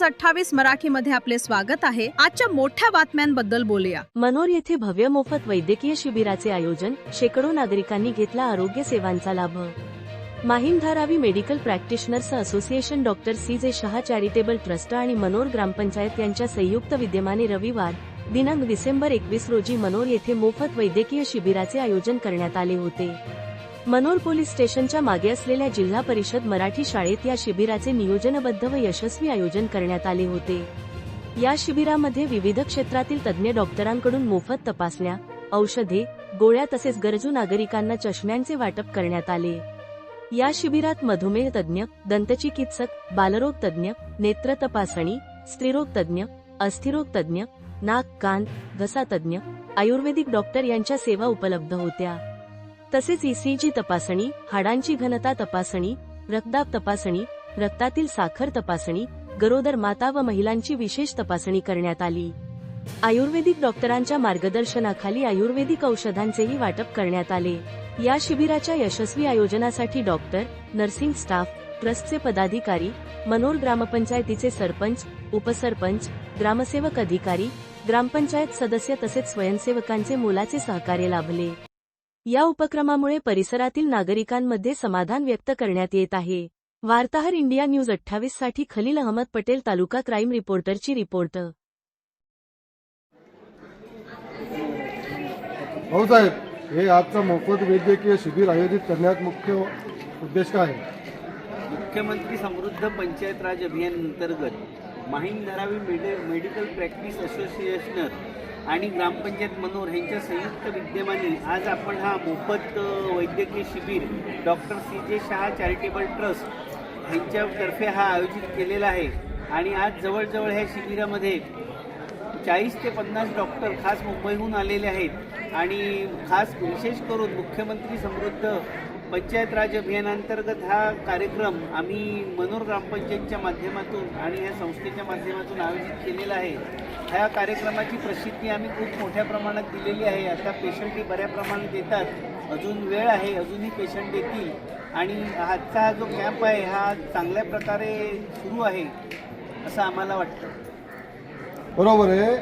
News 28 मराठीमध्ये आपले स्वागत आहे। आजच्या मोठ्या बातम्यांबद्दल बोलूया। मनोर येथे भव्य मोफत वैद्यकीय शिबिराचे आयोजन, शेकडो नागरिकांनी घेतला आरोग्य सेवांचा लाभ। Mahim Dharavi medical practitioners association, doctor CJ. Shah charitable trust आणि मनोर ग्रामपंचायत यांच्या संयुक्त विद्यमाने रविवार दिनांक डिसेंबर 21 रोजी मनोर येथे मोफत वैद्यकीय शिबिराचे आयोजन करण्यात आले होते। मनोर पोलीस स्टेशनच्या मागे असलेल्या जिल्हा परिषद मराठी शाळेत या शिबिराचे नियोजनबद्ध व यशस्वी आयोजन करण्यात आले होते। या शिबिरामध्ये विविध क्षेत्रातील तज्ज्ञ डॉक्टरांकडून मोफत तपासण्या, औषधे, गोळ्या तसेच गरजू नागरिकांना चष्म्यांचे वाटप करण्यात आले। या शिबिरात मधुमेह तज्ज्ञ, दंतचिकित्सक, बालरोग तज्ज्ञ, नेत्र तपासणी, स्त्रीरोग तज्ज्ञ, अस्थिरोग तज्ज्ञ, नाक, कान, घसा तज्ज्ञ, आयुर्वेदिक डॉक्टर यांच्या सेवा उपलब्ध होत्या। तसेच ECG तपासणी, हाडांची घनता तपासणी, रक्तदाब तपासणी, रक्तातील साखर तपासणी, गरोदर माता व महिलांची विशेष तपासणी करण्यात आली। आयुर्वेदिक डॉक्टरांच्या मार्गदर्शनाखाली आयुर्वेदिक औषधांचेही वाटप करण्यात आले। या शिबिराच्या यशस्वी आयोजनासाठी डॉक्टर, नर्सिंग स्टाफ, ट्रस्टचे पदाधिकारी, मनोर ग्रामपंचायतीचे सरपंच, उपसरपंच, ग्रामसेवक अधिकारी, ग्रामपंचायत सदस्य तसेच स्वयंसेवकांचे मोलाचे सहकार्य लाभले। या उपक्रमामुळे परिसरातील नागरिकांमध्ये समाधान व्यक्त करण्यात येत आहे। वार्ताहर इंडिया न्यूज 28 साठी खलील अहमद पटेल, तालुका क्राईम रिपोर्टरची रिपोर्ट। भाऊसाहेब, हे आजचं मोफत वैद्यकीय शिबिर आयोजित करण्यात मुख्य उद्देश काय आहे? मुख्यमंत्री समृद्ध पंचायत राज अभियान अंतर्गत Mahim Dharavi medical practice association आणि ग्रामपंचायत मनोर यांच्या संयुक्त विद्यमाने आज आपण हा मोफत वैद्यकीय शिबिर doctor CJ. Shah charitable trust यांच्यातर्फे हा आयोजित केलेला आहे। आणि आज जवळजवळ ह्या शिबिरामध्ये 40 ते 50 डॉक्टर खास मुंबईहून आलेले आहेत। आणि खास विशेष करून मुख्यमंत्री समृद्ध पंचायत राज अभियानांतर्गत हा कार्यक्रम आम्ही मनोर ग्रामपंचायतच्या माध्यमातून आणि ह्या संस्थेच्या माध्यमातून आयोजित केलेला आहे। ह्या कार्यक्रमाची प्रसिद्धी आम्ही खूप मोठ्या प्रमाणात दिलेली आहे। आता पेशंटही बऱ्या प्रमाणात येतात, अजून वेळ आहे, अजूनही पेशंट येतील। आणि आजचा हा जो कॅम्प आहे हा चांगल्या प्रकारे सुरू आहे असं आम्हाला वाटतं। बरोबर आहे।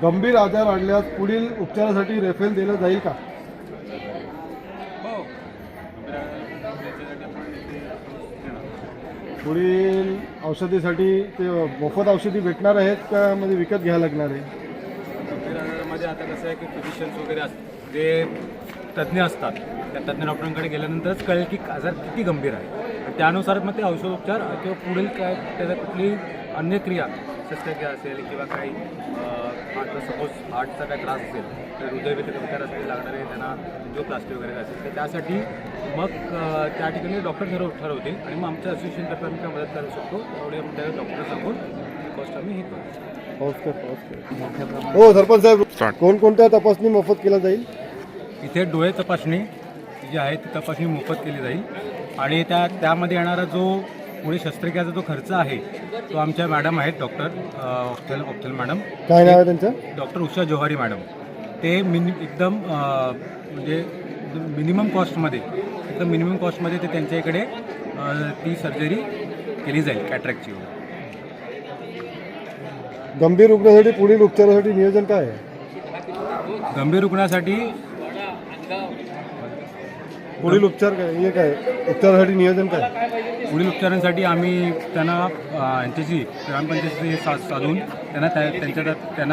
गंभीर आजार आढळल्यास पुढील उपचारासाठी रेफरल दिलं जाईल का? पुढील औषधीसाठी ते मोफत औषधी भेटणार आहेत का म्हणजे विकत घ्यायला लागणार आहे? गंभीर आजारामध्ये आता कसं आहे की फिजिशियन्स वगैरे जे तज्ज्ञ असतात त्या तज्ज्ञ डॉक्टरांकडे गेल्यानंतरच कळेल की आजार किती गंभीर आहे आणि त्यानुसार मग ते औषधोपचार किंवा पुढील काय त्याचा कुठली अन्य क्रिया, शस्त्रक्रिया असेल किंवा काही आता सपोज हार्टचा काय त्रास असेल तर हृदयविकारासाठी लागणारे त्यांना एंजिओप्लास्टी वगैरे असेल तर त्यासाठी मग त्या ठिकाणी डॉक्टर ठरवतील आणि मग आमच्या असोसिएशनतर्फे आम्ही काय मदत करू शकतो तेवढी आम्ही त्या डॉक्टर सांगून कॉस्ट आम्ही हे करू। हो सरपंच साहेब, कोणकोणत्या तपासणी मोफत केल्या जाईल? इथे डोळे तपासणी जी आहे ती तपासणी मोफत केली जाईल आणि त्यामध्ये येणारा जो पुढे शस्त्रक्रियाचा जो खर्च आहे तो आमच्या मॅडम आहेत डॉक्टर ऑप्थल मॅडम, काय नाव आहे त्यांचं? Doctor Usha Johari madam. ते एकदम म्हणजे मिनिमम कॉस्टमध्ये ते त्यांच्या इकडे ती सर्जरी केली जाईल कॅटरॅक्टची। गंभीर रुग्णासाठी पुढील उपचारासाठी नियोजन काय आहे? गंभीर रुग्णासाठी पुढील उपचार काय हे काय उपचारासाठी नियोजन काय? पुढील उपचारांसाठी आम्ही त्यांना यांच्याशी ग्रामपंचायतीशी साधून त्यांना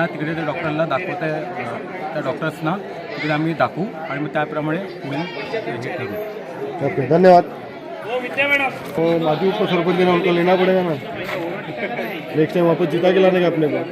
तिकडे त्या डॉक्टरला त्या डॉक्टर्सना तिकडे आम्ही दाखवू आणि मग त्याप्रमाणे पुढील हे करू। ओके, धन्यवाद। माजी उपसरपंच लेना पड़ेगा ना, नेक्स्ट टाइम वापस जीता के लाने का अपने को।